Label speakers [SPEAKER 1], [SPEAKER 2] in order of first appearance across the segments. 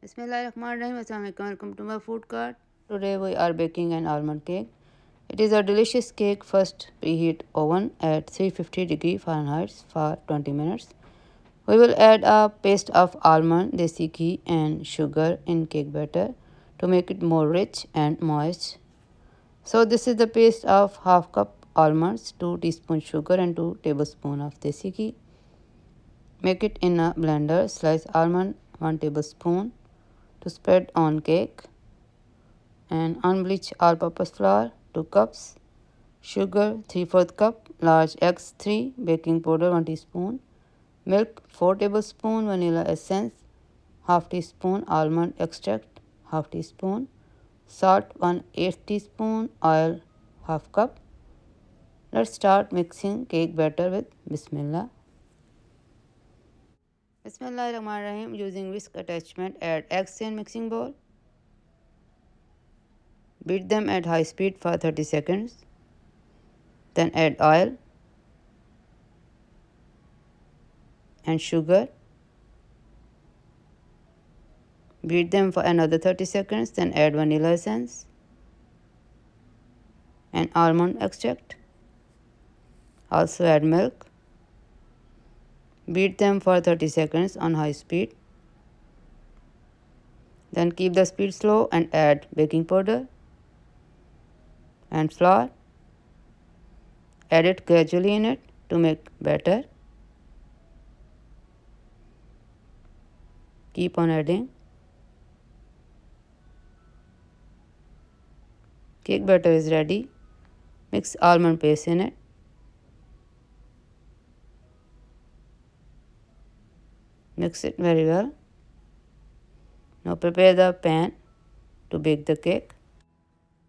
[SPEAKER 1] Bismillahirrahmanirrahim. Assalamualaikum. Welcome to my food cart. Today we are baking an almond cake. It is a delicious cake. First preheat oven at 350 Fahrenheit for 20 minutes. We will add a paste of almond, desi ghee and sugar in cake batter to make it more rich and moist. So this is the paste of half cup almonds, 2 teaspoons sugar and 2 tablespoons of desi ghee. Make it in a blender. Slice almond 1 tablespoon to spread on cake, and unbleached all-purpose flour 2 cups, sugar 3/4 cup, large eggs 3, baking powder 1 teaspoon, milk 4 tablespoon, vanilla essence half teaspoon, almond extract half teaspoon, salt 1/8 teaspoon, oil half cup. Let's start mixing cake batter with Bismillah. Bismillahirrahmanirrahim. Using whisk attachment, add eggs in mixing bowl. Beat them at high speed for 30 seconds. Then add oil and sugar. Beat them for another 30 seconds. Then add vanilla essence and almond extract. Also add milk. Beat them for 30 seconds on high speed. Then keep the speed slow and add baking powder and flour. Add it gradually in it to make batter. Keep on adding. Cake batter is ready. Mix almond paste in it. Mix it very well. Now prepare the pan to bake the cake.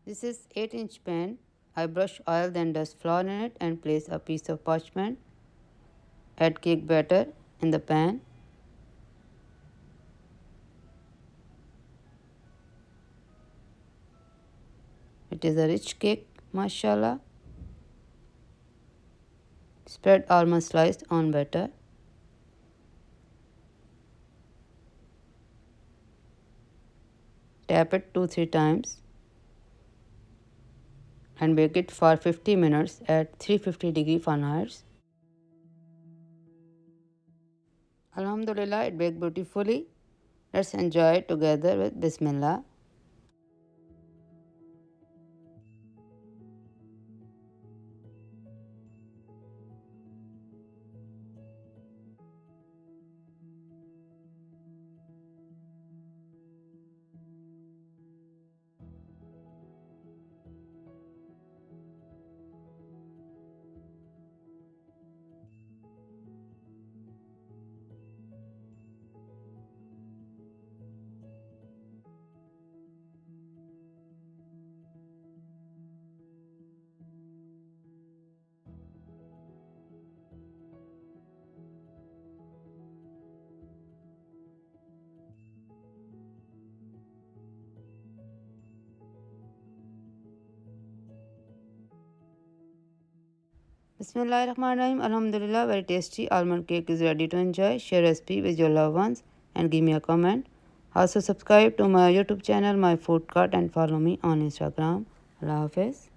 [SPEAKER 1] This is 8-inch pan. I brush oil, then dust flour in it and place a piece of parchment. Add cake batter in the pan. It is a rich cake, mashallah. Spread almond sliced on batter. Tap it 2-3 times and bake it for 50 minutes at 350 Fahrenheit. Alhamdulillah, it baked beautifully. Let's enjoy it together with Bismillah. Bismillahirrahmanirrahim. Alhamdulillah, very tasty almond cake is ready to enjoy. Share recipe with your loved ones and give me a comment. Also subscribe to my YouTube channel, My Food Cart, and follow me on Instagram. Allah Hafiz.